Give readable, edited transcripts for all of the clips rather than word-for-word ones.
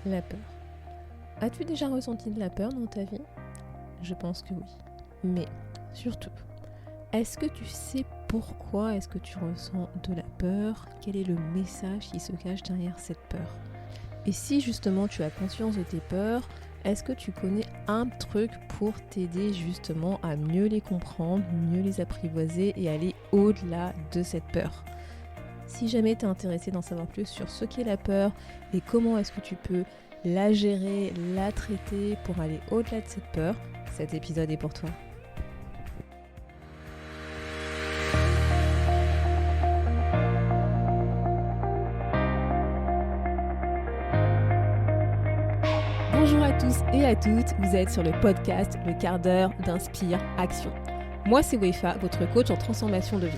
La peur. As-tu déjà ressenti de la peur dans ta vie ? Je pense que oui. Mais surtout, est-ce que tu sais pourquoi est-ce que tu ressens de la peur ? Quel est le message qui se cache derrière cette peur ? Et si justement tu as conscience de tes peurs, est-ce que tu connais un truc pour t'aider justement à mieux les comprendre, mieux les apprivoiser et aller au-delà de cette peur ? Si jamais tu es intéressé d'en savoir plus sur ce qu'est la peur et comment est-ce que tu peux la gérer, la traiter pour aller au-delà de cette peur, cet épisode est pour toi. Bonjour à tous et à toutes, vous êtes sur le podcast Le quart d'heure d'Inspire Action. Moi c'est Wefa, votre coach en transformation de vie.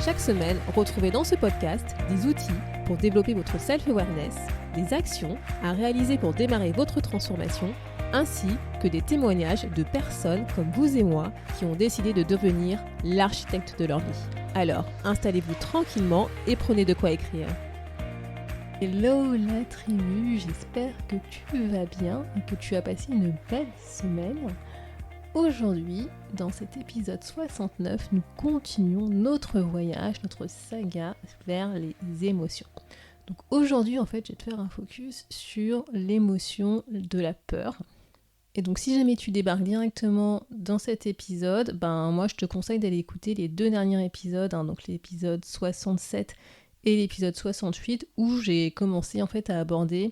Chaque semaine, retrouvez dans ce podcast des outils pour développer votre self-awareness, des actions à réaliser pour démarrer votre transformation, ainsi que des témoignages de personnes comme vous et moi qui ont décidé de devenir l'architecte de leur vie. Alors, installez-vous tranquillement et prenez de quoi écrire. Hello la tribu, j'espère que tu vas bien et que tu as passé une belle semaine. Aujourd'hui, dans cet épisode 69, nous continuons notre voyage, notre saga vers les émotions. Donc aujourd'hui, en fait, je vais te faire un focus sur l'émotion de la peur. Et donc si jamais tu débarques directement dans cet épisode, moi je te conseille d'aller écouter les deux derniers épisodes, donc l'épisode 67 et l'épisode 68, où j'ai commencé en fait à aborder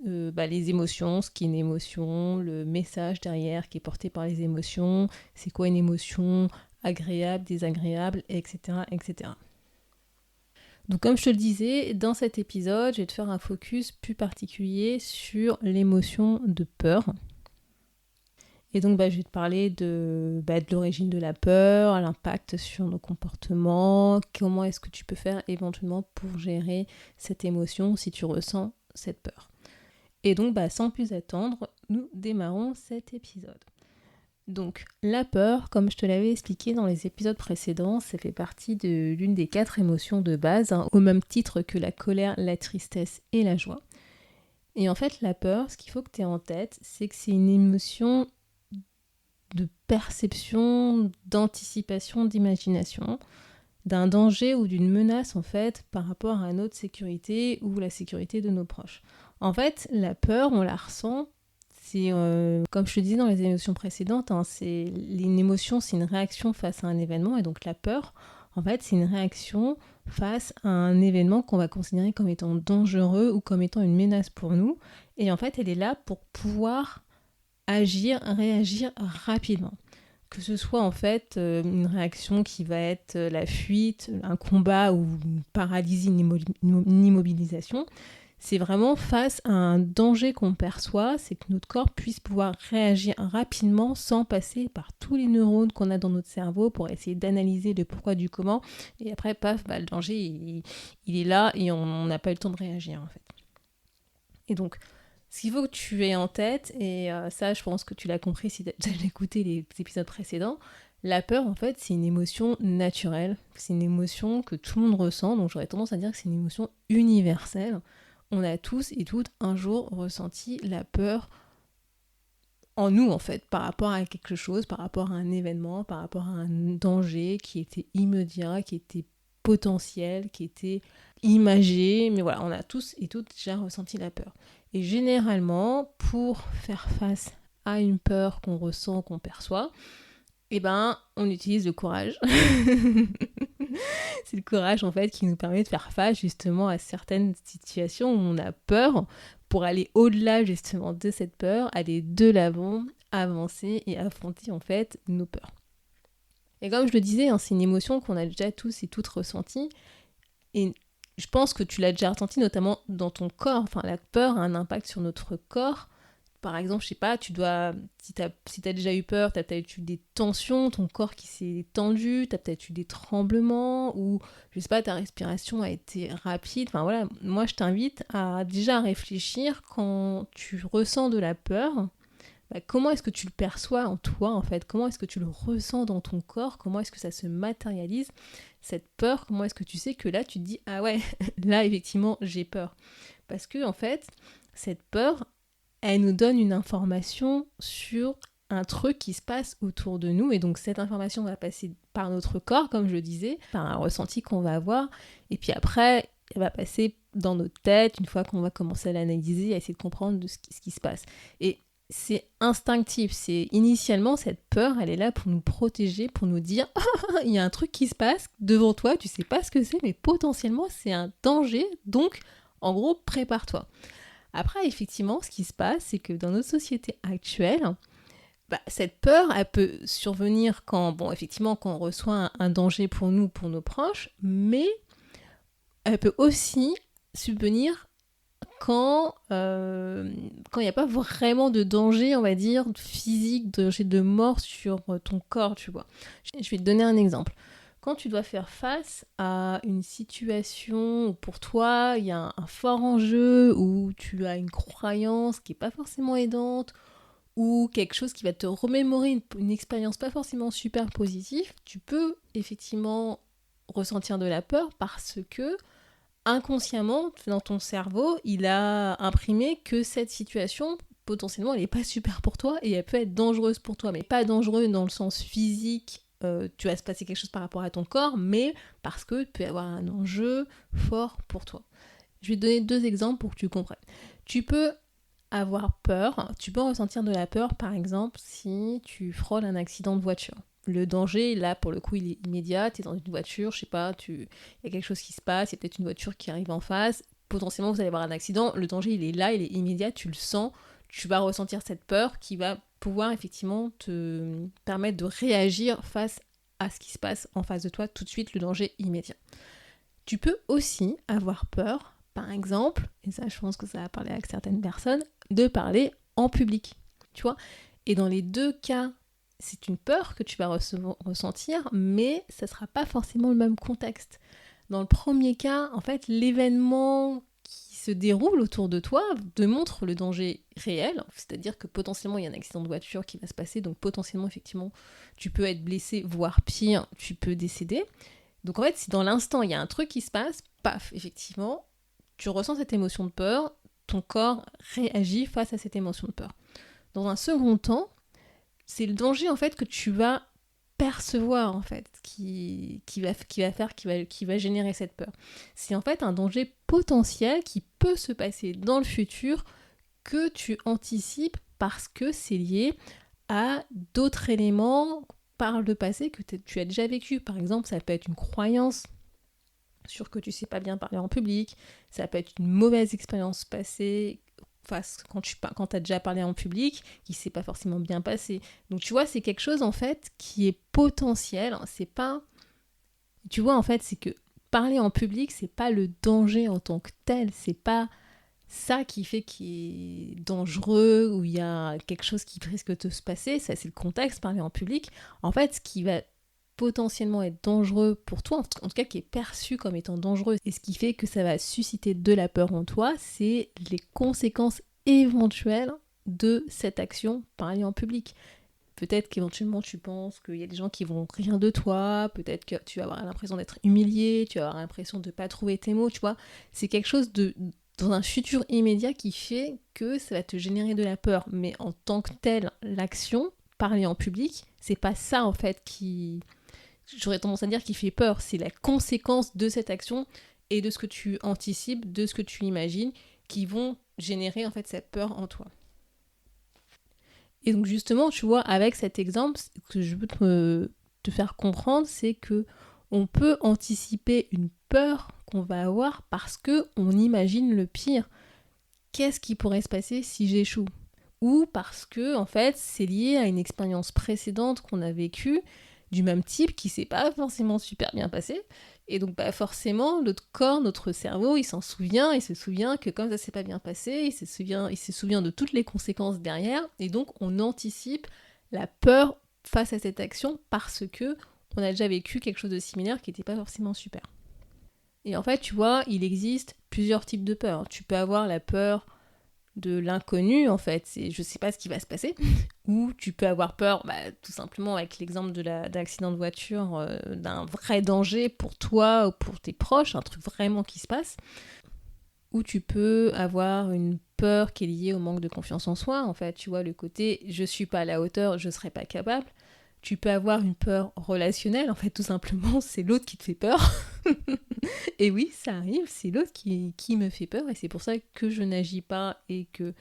les émotions, ce qu'est une émotion, le message derrière qui est porté par les émotions, c'est quoi une émotion agréable, désagréable, etc., etc. Donc comme je te le disais, dans cet épisode, je vais te faire un focus plus particulier sur l'émotion de peur. Et donc je vais te parler de l'origine de la peur, l'impact sur nos comportements, comment est-ce que tu peux faire éventuellement pour gérer cette émotion si tu ressens cette peur. Et donc, sans plus attendre, nous démarrons cet épisode. Donc, la peur, comme je te l'avais expliqué dans les épisodes précédents, ça fait partie de l'une des 4 émotions de base, au même titre que la colère, la tristesse et la joie. Et en fait, la peur, ce qu'il faut que tu aies en tête, c'est que c'est une émotion de perception, d'anticipation, d'imagination, d'un danger ou d'une menace en fait par rapport à notre sécurité ou la sécurité de nos proches. En fait, la peur, on la ressent, c'est comme je te disais dans les émotions précédentes, une émotion, c'est une réaction face à un événement, et donc la peur, en fait, c'est une réaction face à un événement qu'on va considérer comme étant dangereux ou comme étant une menace pour nous, et en fait, elle est là pour pouvoir agir, réagir rapidement. Que ce soit en fait une réaction qui va être la fuite, un combat ou une paralysie, une immobilisation, c'est vraiment face à un danger qu'on perçoit, c'est que notre corps puisse pouvoir réagir rapidement sans passer par tous les neurones qu'on a dans notre cerveau pour essayer d'analyser le pourquoi du comment, et après paf, le danger il est là et on n'a pas eu le temps de réagir en fait. Et donc, ce qu'il faut que tu aies en tête, et ça je pense que tu l'as compris si tu as déjà écouté les épisodes précédents, la peur en fait c'est une émotion naturelle, c'est une émotion que tout le monde ressent, donc j'aurais tendance à dire que c'est une émotion universelle. On a tous et toutes un jour ressenti la peur en nous en fait, par rapport à quelque chose, par rapport à un événement, par rapport à un danger qui était immédiat, qui était potentiel, qui était imagé, mais voilà, on a tous et toutes déjà ressenti la peur. Et généralement, pour faire face à une peur qu'on ressent, qu'on perçoit, on utilise le courage. C'est le courage en fait qui nous permet de faire face justement à certaines situations où on a peur pour aller au-delà justement de cette peur, aller de l'avant, avancer et affronter en fait nos peurs. Et comme je le disais, c'est une émotion qu'on a déjà tous et toutes ressentie, et je pense que tu l'as déjà ressenti notamment dans ton corps. Enfin, la peur a un impact sur notre corps. Par exemple, je sais pas, si t'as déjà eu peur, t'as peut-être eu des tensions, ton corps qui s'est tendu, t'as peut-être eu des tremblements, ou je sais pas, ta respiration a été rapide. Enfin voilà, moi je t'invite à déjà réfléchir quand tu ressens de la peur. Comment est-ce que tu le perçois en toi en fait ? Comment est-ce que tu le ressens dans ton corps ? Comment est-ce que ça se matérialise, cette peur ? Comment est-ce que tu sais que là tu te dis « Ah ouais, là effectivement j'ai peur ?» Parce que en fait, cette peur, elle nous donne une information sur un truc qui se passe autour de nous, et donc cette information va passer par notre corps, comme je le disais, par un ressenti qu'on va avoir, et puis après, elle va passer dans notre tête, une fois qu'on va commencer à l'analyser, à essayer de comprendre ce qui se passe. Et c'est instinctif, initialement, cette peur, elle est là pour nous protéger, pour nous dire « il y a un truc qui se passe devant toi, tu sais pas ce que c'est, mais potentiellement, c'est un danger, donc, en gros, prépare-toi ». Après, effectivement, ce qui se passe, c'est que dans notre société actuelle, cette peur, elle peut survenir quand on reçoit un danger pour nous, pour nos proches, mais elle peut aussi subvenir quand il n'y a pas vraiment de danger, on va dire, physique, danger de mort sur ton corps, tu vois. Je vais te donner un exemple. Quand tu dois faire face à une situation où pour toi, il y a un fort enjeu, où tu as une croyance qui n'est pas forcément aidante, ou quelque chose qui va te remémorer une expérience pas forcément super positive, tu peux effectivement ressentir de la peur parce que inconsciemment, dans ton cerveau, il a imprimé que cette situation, potentiellement, elle n'est pas super pour toi et elle peut être dangereuse pour toi. Mais pas dangereuse dans le sens physique, tu vas se passer quelque chose par rapport à ton corps, mais parce que tu peux avoir un enjeu fort pour toi. Je vais te donner 2 exemples pour que tu comprennes. Tu peux avoir peur, tu peux ressentir de la peur, par exemple, si tu frôles un accident de voiture. Le danger, là, pour le coup, il est immédiat. Tu es dans une voiture, je sais pas, il y a quelque chose qui se passe, il y a peut-être une voiture qui arrive en face. Potentiellement, vous allez avoir un accident. Le danger, il est là, il est immédiat, tu le sens. Tu vas ressentir cette peur qui va pouvoir effectivement te permettre de réagir face à ce qui se passe en face de toi, tout de suite, le danger immédiat. Tu peux aussi avoir peur, par exemple, et ça, je pense que ça va parler avec certaines personnes, de parler en public, tu vois. Et dans les 2 cas, c'est une peur que tu vas ressentir, mais ça ne sera pas forcément le même contexte. Dans le premier cas, en fait, l'événement qui se déroule autour de toi te montre le danger réel, c'est-à-dire que potentiellement il y a un accident de voiture qui va se passer, donc potentiellement, effectivement, tu peux être blessé, voire pire, tu peux décéder. Donc en fait, si dans l'instant il y a un truc qui se passe, paf, effectivement, tu ressens cette émotion de peur, ton corps réagit face à cette émotion de peur. Dans un second temps, c'est le danger en fait que tu vas percevoir en fait qui va générer cette peur. C'est en fait un danger potentiel qui peut se passer dans le futur que tu anticipes parce que c'est lié à d'autres éléments par le passé que tu as déjà vécu. Par exemple, ça peut être une croyance sur que tu sais pas bien parler en public, ça peut être une mauvaise expérience passée quand tu as déjà parlé en public, qui s'est pas forcément bien passé. Donc tu vois, c'est quelque chose en fait qui est potentiel, c'est pas... Tu vois, en fait, c'est que parler en public, c'est pas le danger en tant que tel, c'est pas ça qui fait qu'il est dangereux ou il y a quelque chose qui risque de se passer, ça c'est le contexte, parler en public. En fait, ce qui va potentiellement être dangereux pour toi, en tout cas qui est perçu comme étant dangereux, et ce qui fait que ça va susciter de la peur en toi, c'est les conséquences éventuelles de cette action parler en public. Peut-être qu'éventuellement tu penses qu'il y a des gens qui vont rire de toi, peut-être que tu vas avoir l'impression d'être humilié, tu vas avoir l'impression de ne pas trouver tes mots, tu vois. C'est quelque chose dans un futur immédiat qui fait que ça va te générer de la peur. Mais en tant que telle, l'action, parler en public, c'est pas ça en fait qui... J'aurais tendance à dire qui fait peur, c'est la conséquence de cette action et de ce que tu anticipes, de ce que tu imagines, qui vont générer en fait cette peur en toi. Et donc justement, tu vois, avec cet exemple, ce que je veux te faire comprendre, c'est que on peut anticiper une peur qu'on va avoir parce qu'on imagine le pire. Qu'est-ce qui pourrait se passer si j'échoue ? Ou parce que, en fait, c'est lié à une expérience précédente qu'on a vécue, du même type, qui s'est pas forcément super bien passé. Et donc, forcément, notre corps, notre cerveau, il se souvient que comme ça s'est pas bien passé, il se souvient de toutes les conséquences derrière. Et donc, on anticipe la peur face à cette action parce que on a déjà vécu quelque chose de similaire qui n'était pas forcément super. Et en fait, tu vois, il existe plusieurs types de peurs. Tu peux avoir la peur de l'inconnu, en fait, c'est je sais pas ce qui va se passer, ou tu peux avoir peur, tout simplement avec l'exemple de l'accident de voiture, d'un vrai danger pour toi ou pour tes proches, un truc vraiment qui se passe. ou tu peux avoir une peur qui est liée au manque de confiance en soi. En fait, tu vois, le côté je suis pas à la hauteur, je serai pas capable. Tu peux avoir une peur relationnelle, en fait, tout simplement, c'est l'autre qui te fait peur. Et oui, ça arrive, c'est l'autre qui me fait peur, et c'est pour ça que je n'agis pas et que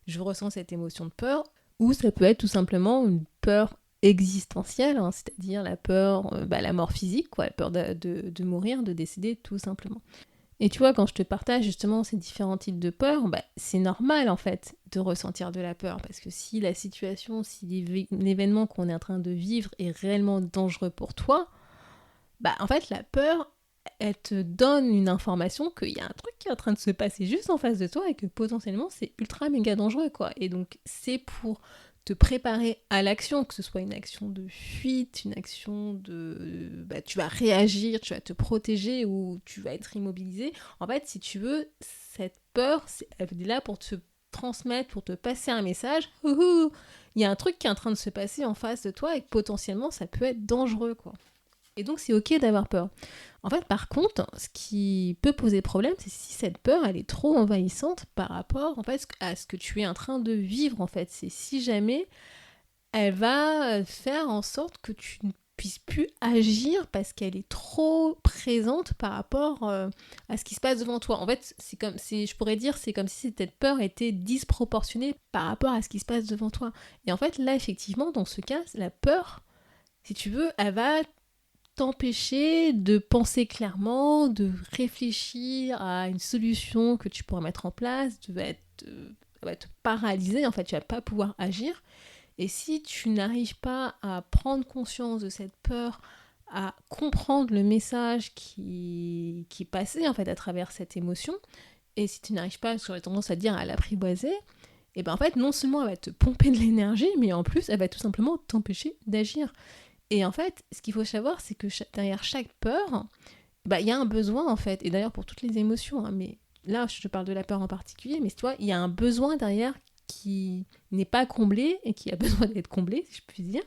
je ressens cette émotion de peur. Ou ça peut être tout simplement une peur existentielle, hein, c'est-à-dire la peur, la mort physique, quoi, la peur de mourir, de décéder, tout simplement. Et tu vois, quand je te partage justement ces différents types de peur, c'est normal en fait de ressentir de la peur, parce que si la situation, si l'événement qu'on est en train de vivre est réellement dangereux pour toi, en fait la peur, elle te donne une information qu'il y a un truc qui est en train de se passer juste en face de toi et que potentiellement c'est ultra méga dangereux, quoi. Et donc c'est pour te préparer à l'action, que ce soit une action de fuite, une action de... tu vas réagir, tu vas te protéger ou tu vas être immobilisé. En fait, si tu veux, cette peur, elle est là pour te transmettre, pour te passer un message. Il y a un truc qui est en train de se passer en face de toi et que potentiellement ça peut être dangereux, quoi. Et donc c'est ok d'avoir peur. En fait, par contre, ce qui peut poser problème, c'est si cette peur, elle est trop envahissante par rapport, en fait, à ce que tu es en train de vivre, en fait. C'est si jamais elle va faire en sorte que tu ne puisses plus agir parce qu'elle est trop présente par rapport à ce qui se passe devant toi. En fait, je pourrais dire, c'est comme si cette peur était disproportionnée par rapport à ce qui se passe devant toi. Et en fait, là, effectivement, dans ce cas, la peur, si tu veux, elle va t'empêcher de penser clairement, de réfléchir à une solution que tu pourras mettre en place, elle va te paralyser, en fait, tu vas pas pouvoir agir. Et si tu n'arrives pas à prendre conscience de cette peur, à comprendre le message qui passait en fait à travers cette émotion, et si tu n'arrives pas, j'aurais tendance à dire, à l'apprivoiser, et en fait, non seulement elle va te pomper de l'énergie, mais en plus, elle va tout simplement t'empêcher d'agir. Et en fait, ce qu'il faut savoir, c'est que derrière chaque peur, il y a un besoin en fait. Et d'ailleurs pour toutes les émotions, hein, mais là je te parle de la peur en particulier, mais tu vois, il y a un besoin derrière qui n'est pas comblé et qui a besoin d'être comblé, si je puis dire.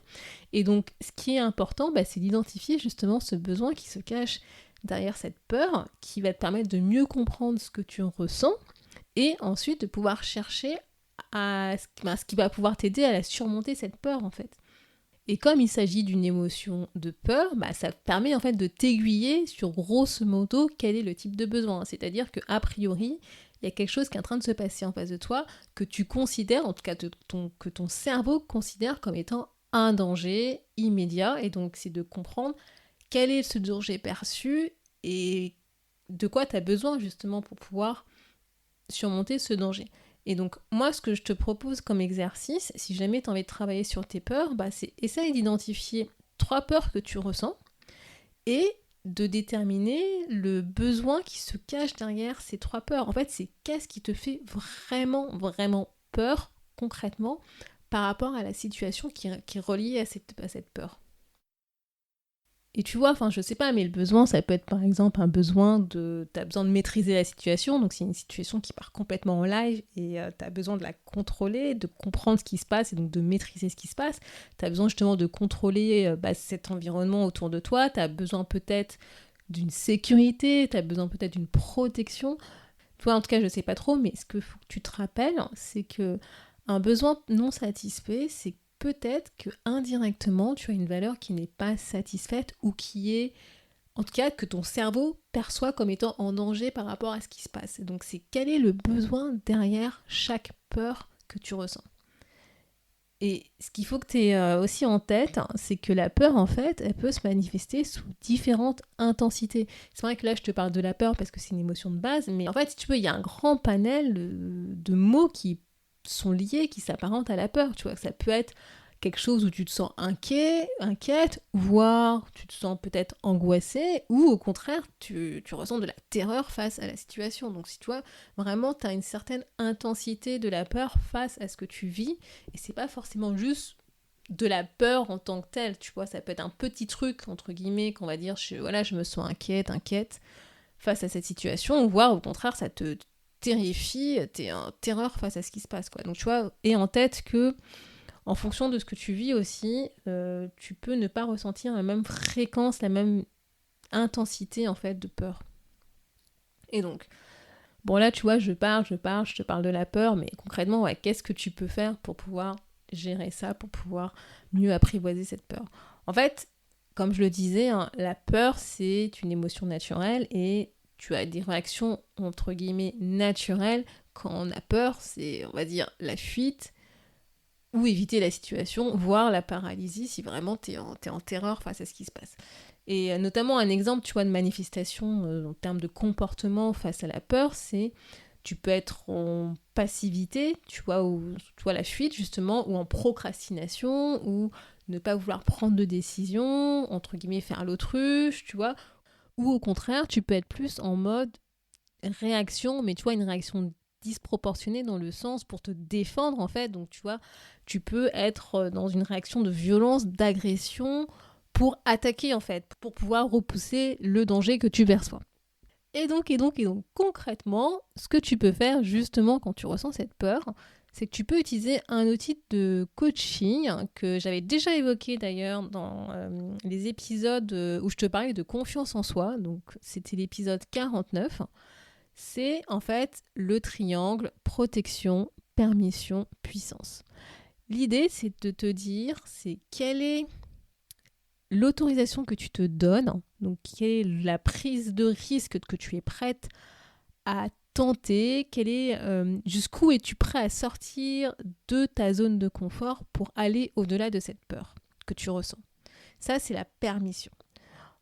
Et donc ce qui est important, c'est d'identifier justement ce besoin qui se cache derrière cette peur, qui va te permettre de mieux comprendre ce que tu ressens, et ensuite de pouvoir chercher à ce qui va pouvoir t'aider à la surmonter, cette peur en fait. Et comme il s'agit d'une émotion de peur, ça permet en fait de t'aiguiller sur grosso modo quel est le type de besoin. C'est-à-dire qu'a priori, il y a quelque chose qui est en train de se passer en face de toi que tu considères, en tout cas que ton cerveau considère comme étant un danger immédiat. Et donc c'est de comprendre quel est ce danger perçu et de quoi tu as besoin justement pour pouvoir surmonter ce danger. Et donc, moi, ce que je te propose comme exercice, si jamais tu as envie de travailler sur tes peurs, c'est essayer d'identifier 3 peurs que tu ressens et de déterminer le besoin qui se cache derrière ces 3 peurs. En fait, c'est qu'est-ce qui te fait vraiment, vraiment peur, concrètement, par rapport à la situation qui est reliée à cette peur. Et tu vois, je sais pas, mais le besoin, ça peut être par exemple un besoin t'as besoin de maîtriser la situation, donc c'est une situation qui part complètement en live et t'as besoin de la contrôler, de comprendre ce qui se passe et donc de maîtriser ce qui se passe. T'as besoin justement de contrôler cet environnement autour de toi, t'as besoin peut-être d'une sécurité, t'as besoin peut-être d'une protection. Toi, en tout cas, je sais pas trop, mais ce que faut que tu te rappelles, c'est que un besoin non satisfait, c'est peut-être que indirectement tu as une valeur qui n'est pas satisfaite ou qui est, en tout cas, que ton cerveau perçoit comme étant en danger par rapport à ce qui se passe. Donc c'est quel est le besoin derrière chaque peur que tu ressens. Et ce qu'il faut que tu aies aussi en tête, c'est que la peur, en fait, elle peut se manifester sous différentes intensités. C'est vrai que là, je te parle de la peur parce que c'est une émotion de base, mais en fait, si tu veux, il y a un grand panel de mots qui sont liés, qui s'apparentent à la peur. Tu vois, ça peut être quelque chose où tu te sens inquiète, voire tu te sens peut-être angoissé, ou au contraire, tu ressens de la terreur face à la situation. Donc si tu vois, vraiment, tu as une certaine intensité de la peur face à ce que tu vis, et c'est pas forcément juste de la peur en tant que telle, tu vois, ça peut être un petit truc, entre guillemets, qu'on va dire, je me sens inquiète face à cette situation, voire au contraire, ça te terrifie, t'es en terreur face à ce qui se passe, quoi. Donc tu vois, aie en tête que en fonction de ce que tu vis aussi, tu peux ne pas ressentir la même fréquence, la même intensité en fait de peur. Et donc, Bon là, tu vois, je te parle de la peur, mais concrètement, ouais, qu'est-ce que tu peux faire pour pouvoir gérer ça, pour pouvoir mieux apprivoiser cette peur? En fait, comme je le disais, hein, la peur, c'est une émotion naturelle et tu as des réactions, entre guillemets, naturelles quand on a peur. C'est, on va dire, la fuite ou éviter la situation, voire la paralysie si vraiment t'es en terreur face à ce qui se passe. Et notamment un exemple, tu vois, de manifestation en termes de comportement face à la peur, c'est tu peux être en passivité, tu vois, ou tu vois la fuite justement, ou en procrastination, ou ne pas vouloir prendre de décision, entre guillemets faire l'autruche, tu vois, ou au contraire, tu peux être plus en mode réaction, mais tu vois, une réaction disproportionnée dans le sens pour te défendre en fait. Donc tu vois, tu peux être dans une réaction de violence, d'agression pour attaquer en fait, pour pouvoir repousser le danger que tu perçois. Et donc, concrètement, ce que tu peux faire justement quand tu ressens cette peur, c'est que tu peux utiliser un outil de coaching que j'avais déjà évoqué d'ailleurs dans les épisodes où je te parlais de confiance en soi. Donc, c'était l'épisode 49. C'est en fait le triangle protection, permission, puissance. L'idée, c'est de te dire, c'est quelle est l'autorisation que tu te donnes, donc quelle est la prise de risque que tu es prête à tenter, jusqu'où es-tu prêt à sortir de ta zone de confort pour aller au-delà de cette peur que tu ressens. Ça, c'est la permission.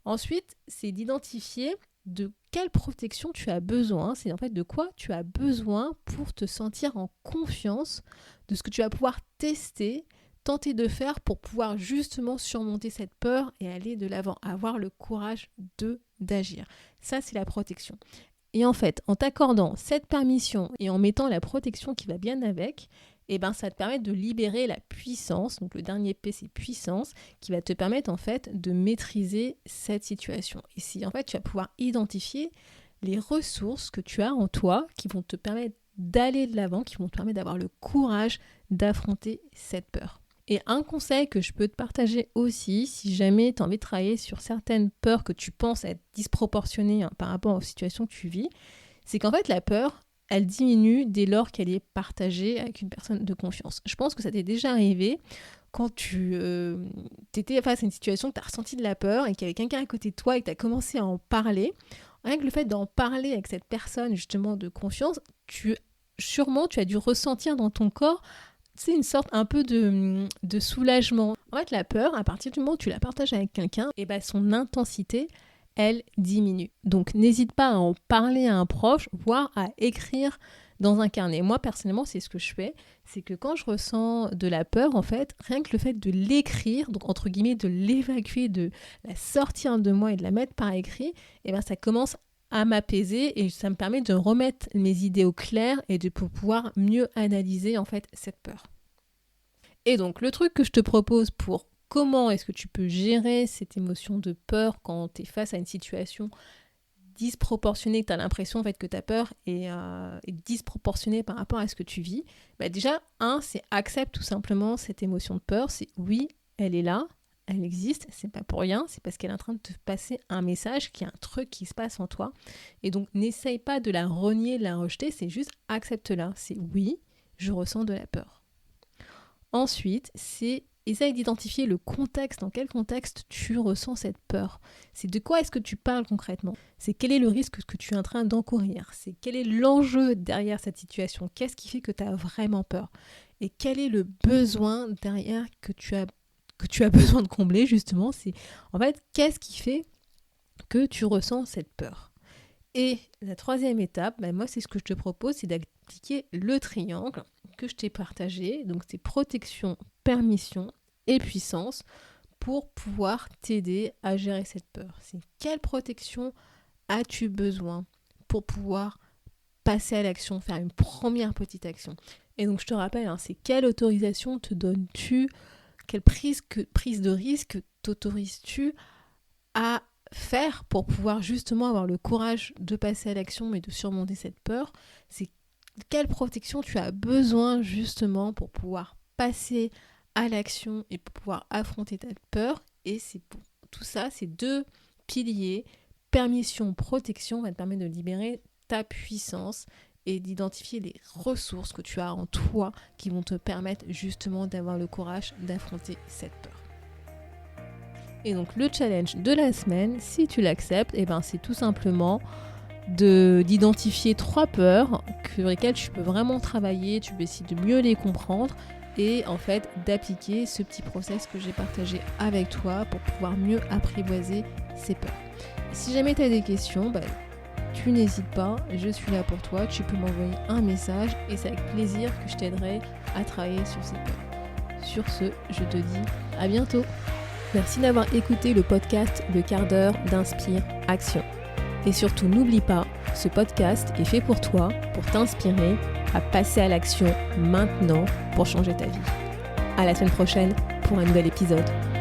Ensuite, c'est d'identifier de quelle protection tu as besoin, c'est en fait de quoi tu as besoin pour te sentir en confiance de ce que tu vas pouvoir tester, tenter de faire pour pouvoir justement surmonter cette peur et aller de l'avant, avoir le courage d'agir. Ça, c'est la protection. Et en fait, en t'accordant cette permission et en mettant la protection qui va bien avec, eh ben, ça te permet de libérer la puissance. Donc le dernier P, c'est puissance, qui va te permettre en fait de maîtriser cette situation. Et si en fait tu vas pouvoir identifier les ressources que tu as en toi qui vont te permettre d'aller de l'avant, qui vont te permettre d'avoir le courage d'affronter cette peur. Et un conseil que je peux te partager aussi, si jamais tu as envie de travailler sur certaines peurs que tu penses être disproportionnées par rapport aux situations que tu vis, c'est qu'en fait la peur, elle diminue dès lors qu'elle est partagée avec une personne de confiance. Je pense que ça t'est déjà arrivé quand tu étais face à une situation que tu as ressenti de la peur et qu'il y avait quelqu'un à côté de toi et que tu as commencé à en parler. Rien que le fait d'en parler avec cette personne justement de confiance, sûrement tu as dû ressentir dans ton corps une sorte un peu de soulagement. En fait, la peur, à partir du moment où tu la partages avec quelqu'un, et ben son intensité, elle diminue. Donc, n'hésite pas à en parler à un proche, voire à écrire dans un carnet. Moi, personnellement, c'est ce que je fais. C'est que quand je ressens de la peur, en fait, rien que le fait de l'écrire, donc entre guillemets, de l'évacuer, de la sortir de moi et de la mettre par écrit, et ben ça commence à m'apaiser et ça me permet de remettre mes idées au clair et de pouvoir mieux analyser en fait cette peur. Et donc le truc que je te propose pour comment est-ce que tu peux gérer cette émotion de peur quand tu es face à une situation disproportionnée, que tu as l'impression en fait que ta peur est disproportionnée par rapport à ce que tu vis, bah déjà, c'est accepte tout simplement cette émotion de peur, c'est oui, elle est là, elle existe, c'est pas pour rien, c'est parce qu'elle est en train de te passer un message, qu'il y a un truc qui se passe en toi. Et donc, n'essaye pas de la renier, de la rejeter, c'est juste accepte-la. C'est oui, je ressens de la peur. Ensuite, c'est essaye d'identifier le contexte, dans quel contexte tu ressens cette peur. C'est de quoi est-ce que tu parles concrètement ? C'est quel est le risque que tu es en train d'encourir ? C'est quel est l'enjeu derrière cette situation ? Qu'est-ce qui fait que tu as vraiment peur ? Et quel est le besoin derrière que tu as besoin de combler justement, c'est en fait qu'est-ce qui fait que tu ressens cette peur. Et la troisième étape, moi c'est ce que je te propose, c'est d'appliquer le triangle que je t'ai partagé, donc c'est protection, permission et puissance pour pouvoir t'aider à gérer cette peur. C'est quelle protection as-tu besoin pour pouvoir passer à l'action, faire une première petite action. Et donc je te rappelle, c'est quelle autorisation te donnes-tu ? Quelle prise de risque t'autorises-tu à faire pour pouvoir justement avoir le courage de passer à l'action et de surmonter cette peur ? C'est quelle protection tu as besoin justement pour pouvoir passer à l'action et pour pouvoir affronter ta peur ? Et c'est pour tout ça, ces deux piliers, permission, protection, va te permettre de libérer ta puissance et d'identifier les ressources que tu as en toi qui vont te permettre justement d'avoir le courage d'affronter cette peur. Et donc le challenge de la semaine, si tu l'acceptes, c'est tout simplement d'identifier 3 peurs sur lesquelles tu peux vraiment travailler, tu peux essayer de mieux les comprendre et en fait d'appliquer ce petit process que j'ai partagé avec toi pour pouvoir mieux apprivoiser ces peurs. Et si jamais tu as des questions, tu n'hésites pas, je suis là pour toi, tu peux m'envoyer un message et c'est avec plaisir que je t'aiderai à travailler sur ces peurs. Sur ce, je te dis à bientôt. Merci d'avoir écouté le podcast Le quart d'heure d'Inspire Action. Et surtout, n'oublie pas, ce podcast est fait pour toi, pour t'inspirer à passer à l'action maintenant pour changer ta vie. À la semaine prochaine pour un nouvel épisode.